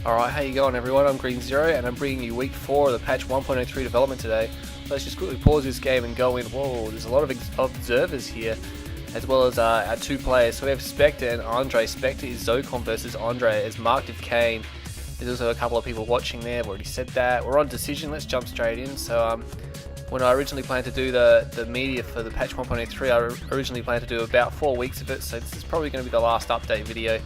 Alright, how you going everyone? I'm Green Zero and I'm bringing you week 4 of the patch 1.03 development today. Let's just quickly pause this game and go in. Whoa, there's a lot of observers here, as well as our 2 players. So we have Spectre and Andre. Spectre is Zocom versus Andre as Mark of Cain. There's also a couple of people watching there. I've already said that. We're on decision. Let's jump straight in. So when I originally planned to do the media for the patch 1.03, I originally planned to do about 4 weeks of it. So this is probably going to be the last update video.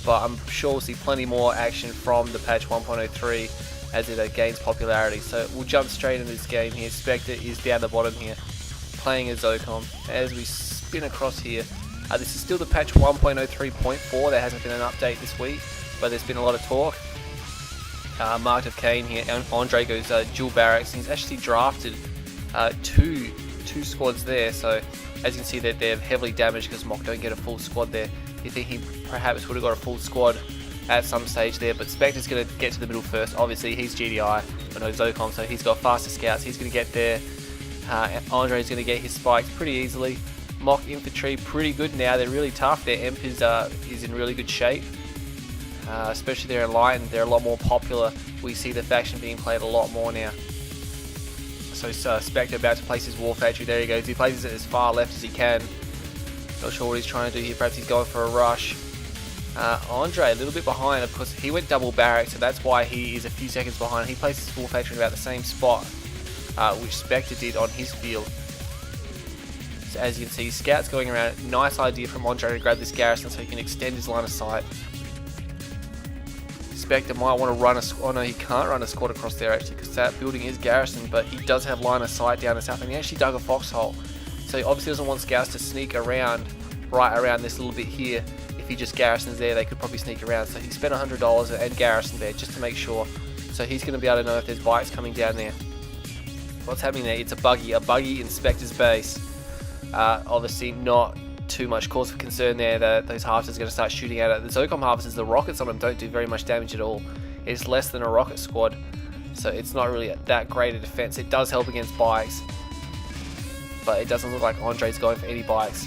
But I'm sure we'll see plenty more action from the patch 1.03 as it gains popularity. So we'll jump straight into this game here. Spectre is down the bottom here, playing as Zocom. As we spin across here, this is still the patch 1.03.4. There hasn't been an update this week, but there's been a lot of talk. Mark of Cain here, and Andre goes dual barracks. He's actually drafted two squads there. So as you can see, that they're heavily damaged because Mock don't get a full squad there. You think he perhaps would have got a full squad at some stage there, but Spectre's going to get to the middle first. Obviously, he's GDI, but no Zocom, so he's got faster scouts. He's going to get there. Andre's going to get his spikes pretty easily. Mock infantry pretty good now. They're really tough. Their Emp is in really good shape, especially they're enlightened. They're a lot more popular. We see the faction being played a lot more now. So Spectre about to place his war factory. There he goes. He places it as far left as he can. Not sure what he's trying to do here. Perhaps he's going for a rush. Andre a little bit behind. Of course, he went double barrack, so that's why he is a few seconds behind. He places his war factory in about the same spot which Spectre did on his field. So as you can see, scouts going around. Nice idea from Andre to grab this garrison so he can extend his line of sight. Spectre might want to run a squad. Oh no, he can't run a squad across there actually because that building is garrison, but he does have line of sight down the south, and he actually dug a foxhole. So he obviously doesn't want scouts to sneak around right around this little bit here. If he just garrisons there, they could probably sneak around. So he spent $100 and garrisoned there just to make sure. So he's going to be able to know if there's bikes coming down there. What's happening there? It's a buggy in Spectre's base. Obviously not too much cause for concern there. Those harvesters are going to start shooting at it. The Zocom harvesters, the rockets on them don't do very much damage at all. It's less than a rocket squad. So it's not really that great a defense. It does help against bikes, but it doesn't look like Andre's going for any bikes.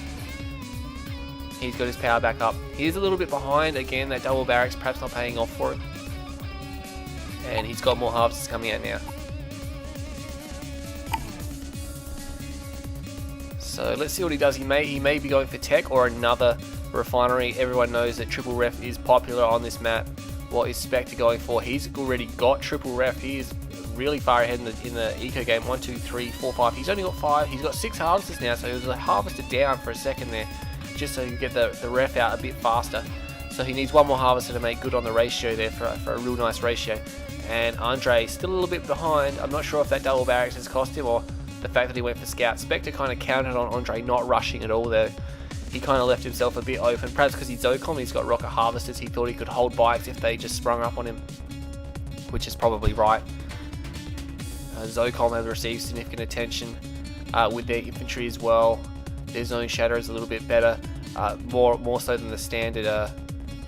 He's got his power back up. He's a little bit behind. Again, that double barracks perhaps not paying off for it. And he's got more harvesters coming out now. So let's see what he does. He may be going for tech or another refinery. Everyone knows that triple ref is popular on this map. What is Spectre going for? He's already got triple ref. He is really far ahead in the eco game. 1, 2, 3, 4, 5. He's only got 5. He's got 6 harvesters now, so he was a harvester down for a second there, just so he could get the ref out a bit faster. So he needs one more harvester to make good on the ratio there for a real nice ratio. And Andre still a little bit behind. I'm not sure if that double barracks has cost him or the fact that he went for scout. Spectre kind of counted on Andre not rushing at all though. He kind of left himself a bit open. Perhaps because he's Zocom, he's got rocket harvesters. He thought he could hold bikes if they just sprung up on him, which is probably right. Zocom has received significant attention with their infantry as well. Their zone shatter is a little bit better, more so than the standard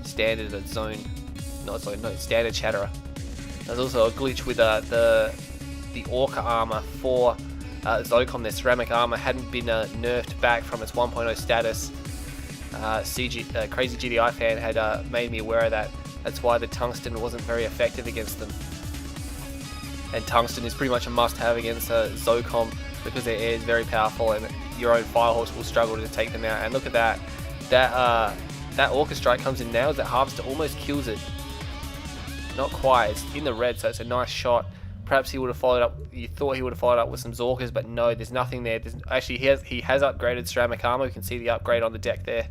standard shatterer. There's also a glitch with the Orca armor for Zocom. Their ceramic armor hadn't been nerfed back from its 1.0 status. Crazy GDI fan had made me aware of that. That's why the tungsten wasn't very effective against them. And tungsten is pretty much a must-have against Zocom because their air is very powerful, and your own Firehorse will struggle to take them out. And look at that. That Orca strike comes in now as that harvester almost kills it. Not quite. It's in the red, so it's a nice shot. Perhaps he would have followed up. You thought he would have followed up with some Zorkas, but no, there's nothing there. Actually, he has upgraded ceramic armor. You can see the upgrade on the deck there.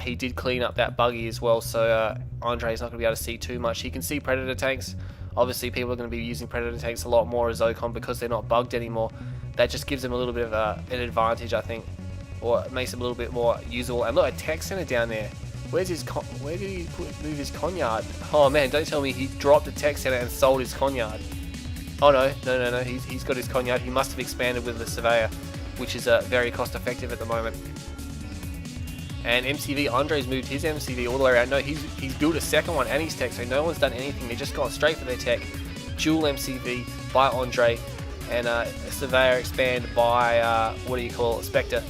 He did clean up that buggy as well, so Andre's not going to be able to see too much. He can see Predator tanks. Obviously, people are going to be using Predator tanks a lot more as Zocom because they're not bugged anymore. That just gives them a little bit of an advantage, I think, or it makes them a little bit more usable. And look, a tech center down there. Where did he move his Conyard? Oh man, don't tell me he dropped the tech center and sold his Conyard. Oh no. He's got his Conyard. He must have expanded with the Surveyor, which is very cost effective at the moment. And MCV, Andre's moved his MCV all the way around. No, he's built a second one and his tech, so no one's done anything. They've just gone straight for their tech. Dual MCV by Andre, and a Surveyor expand by, Spectre.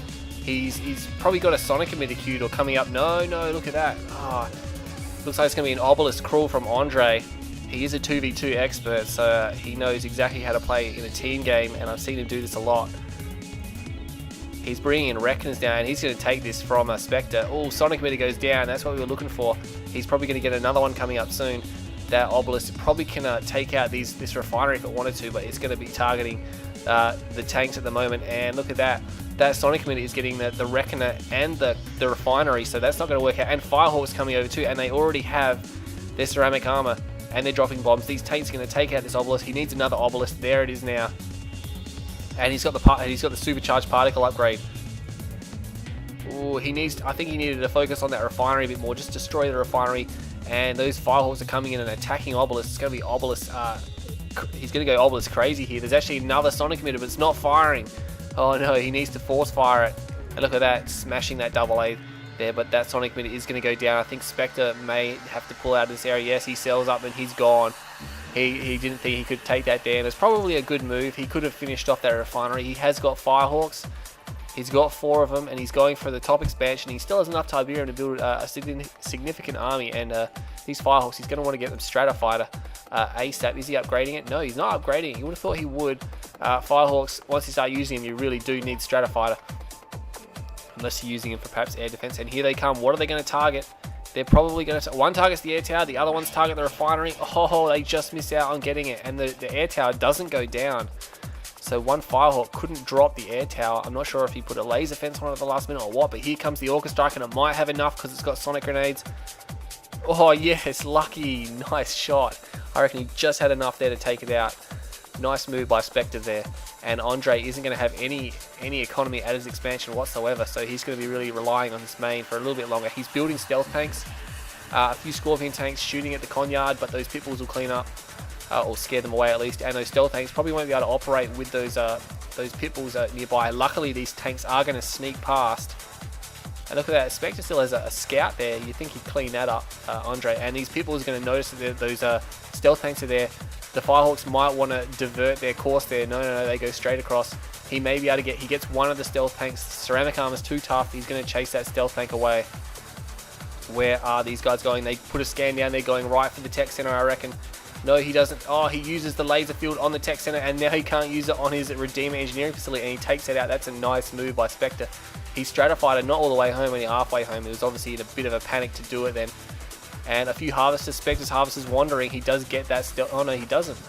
He's probably got a Sonic emitter queued or coming up. No, look at that. Looks like it's going to be an Obelisk crawl from Andre. he is a 2v2 expert, so he knows exactly how to play in a team game, and I've seen him do this a lot. He's bringing in Reckoners down, and he's going to take this from Spectre. Oh, Sonic Emitter goes down. That's what we were looking for. He's probably going to get another one coming up soon. That Obelisk probably can take out this refinery if it wanted to, but it's going to be targeting the tanks at the moment. And look at that. That Sonic Emitter is getting the Reckoner and the refinery, so that's not going to work out. And Firehawk's coming over too, and they already have their ceramic armor, and they're dropping bombs. These tanks are going to take out this Obelisk. He needs another Obelisk. There it is now. And he's got the supercharged particle upgrade. Ooh, I think he needed to focus on that refinery a bit more. Just destroy the refinery. And those Firehawks are coming in and attacking Obelisk. It's going to be Obelisk. He's going to go Obelisk crazy here. There's actually another Sonic Emitter, but it's not firing. Oh no, he needs to force fire it. And look at that, smashing that double A there. But that Sonic Emitter is going to go down. I think Spectre may have to pull out of this area. Yes, he sells up and he's gone. He didn't think he could take that down. It's probably a good move. He could have finished off that refinery. He has got Firehawks. He's got 4 of them, and he's going for the top expansion. He still has enough Tiberium to build a significant army, and these Firehawks, he's going to want to get them Stratofighter ASAP. Is he upgrading it? No, he's not upgrading it. You would have thought he would. Firehawks, once you start using them, you really do need Stratofighter, unless you're using them for perhaps air defense. And here they come. What are they going to target? They're probably going to... One targets the air tower, the other one's target the refinery. Oh, they just miss out on getting it, and the air tower doesn't go down. So one Firehawk couldn't drop the air tower. I'm not sure if he put a laser fence on it at the last minute or what, but here comes the Orca Strike, and it might have enough because it's got sonic grenades. Oh yes, lucky, nice shot. I reckon he just had enough there to take it out. Nice move by Spectre there. And Andre isn't going to have any economy at his expansion whatsoever, so he's going to be really relying on this main for a little bit longer. He's building stealth tanks, a few Scorpion tanks shooting at the Conyard, but those pitbulls will clean up. Or scare them away at least, and those stealth tanks probably won't be able to operate with those pitbulls nearby. Luckily, these tanks are going to sneak past. And look at that, Spectre still has a scout there. You think he'd clean that up, Andre. And these pitbulls are going to notice that those stealth tanks are there. The Firehawks might want to divert their course there. No, they go straight across. He may be able to get... He gets one of the stealth tanks. Ceramic armor's too tough. He's going to chase that stealth tank away. Where are these guys going? They put a scan down. They're going right for the tech center, I reckon. No, he doesn't. Oh, he uses the laser field on the tech center, and now he can't use it on his Redeemer engineering facility, and he takes it out. That's a nice move by Spectre. He stratified it not all the way home, only halfway home. He was obviously in a bit of a panic to do it then. And a few harvesters, Spectre's harvesters wandering. He does get that stealth. Oh no, he doesn't.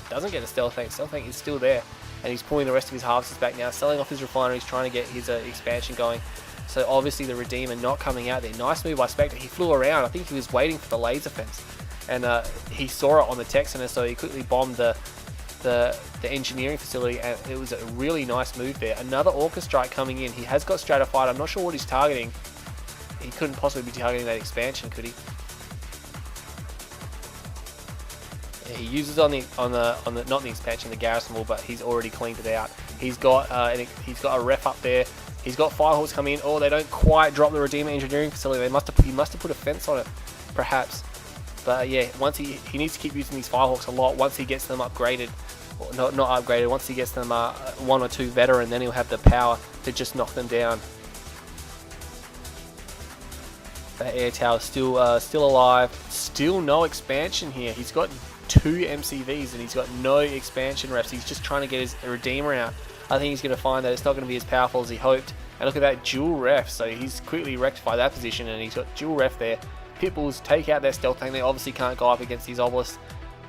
Doesn't get a stealth tank. Stealth tank is still there, and he's pulling the rest of his harvesters back now, selling off his refineries, trying to get his expansion going. So obviously the Redeemer not coming out there. Nice move by Spectre. He flew around. I think he was waiting for the laser fence. And he saw it on the tech center, so he quickly bombed the engineering facility, and it was a really nice move there. Another Orca Strike coming in. He has got Stratified. I'm not sure what he's targeting. He couldn't possibly be targeting that expansion, could he? Yeah, he uses on the not the expansion, the garrison wall, but he's already cleaned it out. He's got a ref up there. He's got Firehawks coming in. Oh, they don't quite drop the Redeemer engineering facility. He must have put a fence on it, perhaps. But yeah, once he needs to keep using these Firehawks a lot. Once he gets them upgraded, or not upgraded, once he gets them 1 or 2 veteran, then he'll have the power to just knock them down. That air tower still alive. Still no expansion here. He's got 2 MCVs and he's got no expansion reps. He's just trying to get his Redeemer out. I think he's going to find that it's not going to be as powerful as he hoped. And look at that dual ref. So he's quickly rectified that position, and he's got dual ref there. Pitbulls take out their stealth tank. They obviously can't go up against these obelisks.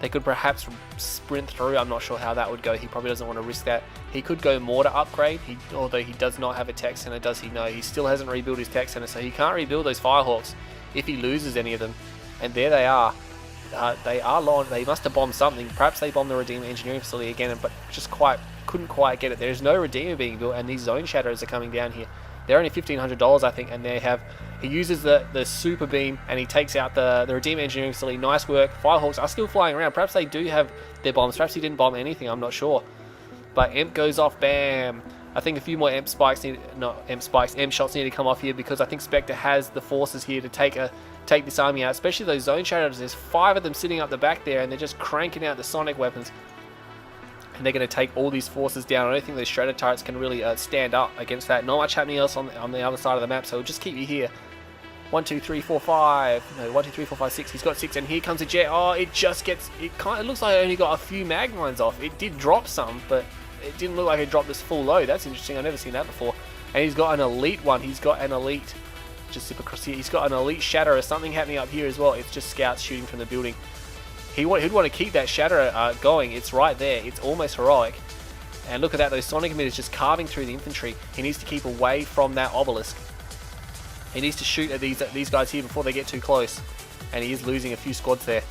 They could perhaps sprint through. I'm not sure how that would go. He probably doesn't want to risk that. He could go mortar upgrade, although he does not have a tech center, does he? No, he still hasn't rebuilt his tech center, so he can't rebuild those Firehawks if he loses any of them. And there they are. They are low. They must have bombed something. Perhaps they bombed the Redeemer engineering facility again, but just couldn't quite get it. There's no Redeemer being built, and these zone shadows are coming down here. They're only $1,500, I think, and he uses the super beam, and he takes out the Redeemer engineering facility. Nice work. Firehawks are still flying around. Perhaps they do have their bombs. Perhaps he didn't bomb anything. I'm not sure. But Emp goes off. Bam. I think a few more Emp shots need to come off here, because I think Spectre has the forces here to take this army out, especially those zone shadows. There's 5 of them sitting up the back there, and they're just cranking out the sonic weapons. And they're going to take all these forces down. I don't think those Shredder turrets can really stand up against that. Not much happening else on the other side of the map, so we'll just keep you here. 1, 2, 3, 4, 5. No, 1, 2, 3, 4, 5, 6. He's got 6, and here comes a jet. Oh, it just gets. It looks like I only got a few mag mines off. It did drop some, but it didn't look like it dropped this full load. That's interesting. I've never seen that before. And he's got an elite one. He's got an elite. Just zip across here. He's got an elite Shatterer. Something happening up here as well. It's just scouts shooting from the building. He'd want to keep that Shatterer going. It's right there. It's almost heroic. And look at that. Those sonic emitters just carving through the infantry. He needs to keep away from that obelisk. He needs to shoot at these guys here before they get too close. And he is losing a few squads there.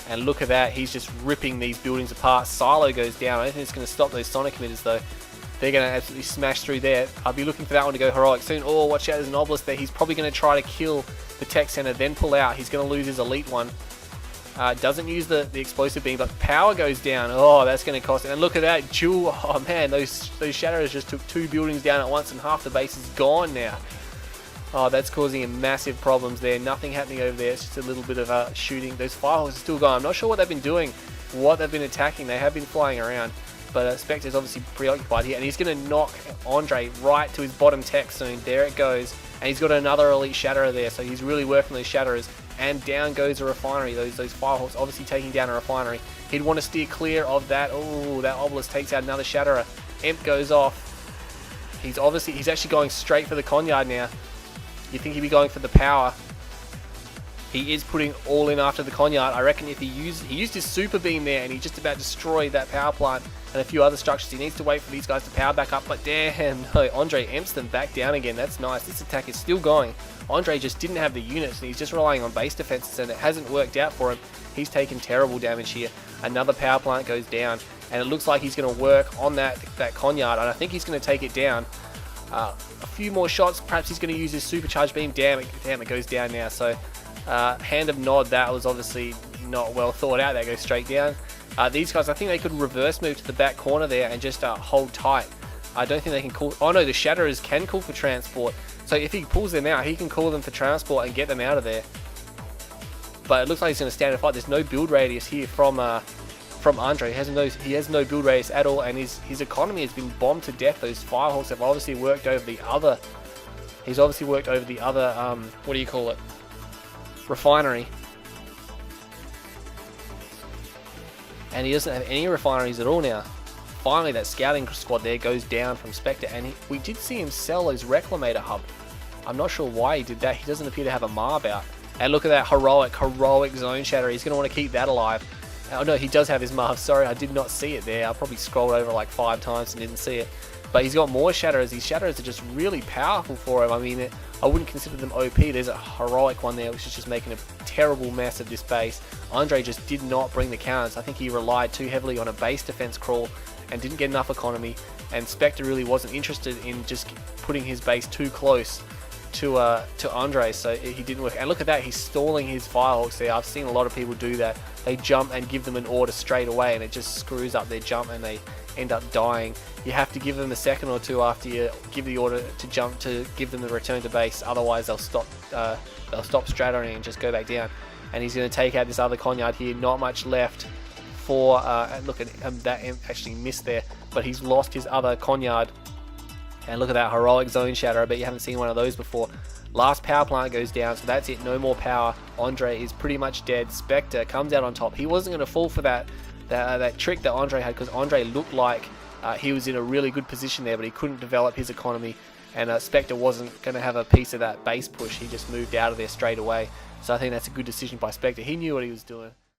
And look at that. He's just ripping these buildings apart. Silo goes down. I don't think it's going to stop those sonic emitters though. They're going to absolutely smash through there. I'll be looking for that one to go heroic soon. Oh, watch out. There's an obelisk there. He's probably going to try to kill the tech center, then pull out. He's going to lose his elite one. Doesn't use the explosive beam, but power goes down. Oh, that's going to cost it. And look at that. Jewel. Oh, man. Those Shatterers just took 2 buildings down at once, and half the base is gone now. Oh, that's causing him massive problems there. Nothing happening over there. It's just a little bit of shooting. Those firehawks are still going. I'm not sure what they've been doing, what they've been attacking. They have been flying around. But Spectre's obviously preoccupied here. And he's going to knock Andre right to his bottom tech soon. There it goes. And he's got another elite Shatterer there. So he's really working those Shatterers. And down goes a refinery. Those firehawks obviously taking down a refinery. He'd want to steer clear of that. Oh, that obelisk takes out another Shatterer. Imp goes off. He's actually going straight for the Conyard now. You think he'd be going for the power. He is putting all in after the Conyard. I reckon if he used his super beam there, and he just about destroyed that power plant and a few other structures. He needs to wait for these guys to power back up. But damn, no, Andre imps them back down again. That's nice. This attack is still going. Andre just didn't have the units, and he's just relying on base defenses, and it hasn't worked out for him. He's taken terrible damage here. Another power plant goes down, and it looks like he's going to work on that Conyard, and I think he's going to take it down. A few more shots. Perhaps he's going to use his supercharged beam. Damn, it goes down now. So, hand of nod. That was obviously not well thought out. That goes straight down. These guys, I think they could reverse move to the back corner there and just hold tight. I don't think they can call. Oh no, the Shatterers can call for transport. So if he pulls them out, he can call them for transport and get them out of there. But it looks like he's going to stand and fight. There's no build radius here from Andre. He has no build radius at all, and his economy has been bombed to death. Those firehawks have obviously worked over the other. He's obviously worked over the other. What do you call it? Refinery. And he doesn't have any refineries at all now. Finally, that scouting squad there goes down from Spectre, and we did see him sell his Reclamator hub. I'm not sure why he did that. He doesn't appear to have a Marv out. And look at that heroic zone shatter. He's going to want to keep that alive. Oh no, he does have his Marv. Sorry, I did not see it there. I probably scrolled over like 5 times and didn't see it. But he's got more Shatterers. These Shatterers are just really powerful for him. I mean, I wouldn't consider them OP. There's a heroic one there, which is just making a terrible mess of this base. Andre just did not bring the counters. I think he relied too heavily on a base defense crawl and didn't get enough economy. And Spectre really wasn't interested in just putting his base too close to Andre, so he didn't work. And look at that, he's stalling his Firehawks there. I've seen a lot of people do that. They jump and give them an order straight away, and it just screws up their jump, and they end up dying. You have to give them a second or two after you give the order to jump to give them the return to base. Otherwise, they'll stop straddling and just go back down. And he's going to take out this other Conyard here. Not much left for. Look at him, that actually missed there, but he's lost his other Conyard. And look at that heroic zone shatter. I bet you haven't seen one of those before. Last power plant goes down, so that's it. No more power. Andre is pretty much dead. Spectre comes out on top. He wasn't going to fall for that trick that Andre had, because Andre looked like he was in a really good position there, but he couldn't develop his economy. And Spectre wasn't going to have a piece of that base push. He just moved out of there straight away. So I think that's a good decision by Spectre. He knew what he was doing.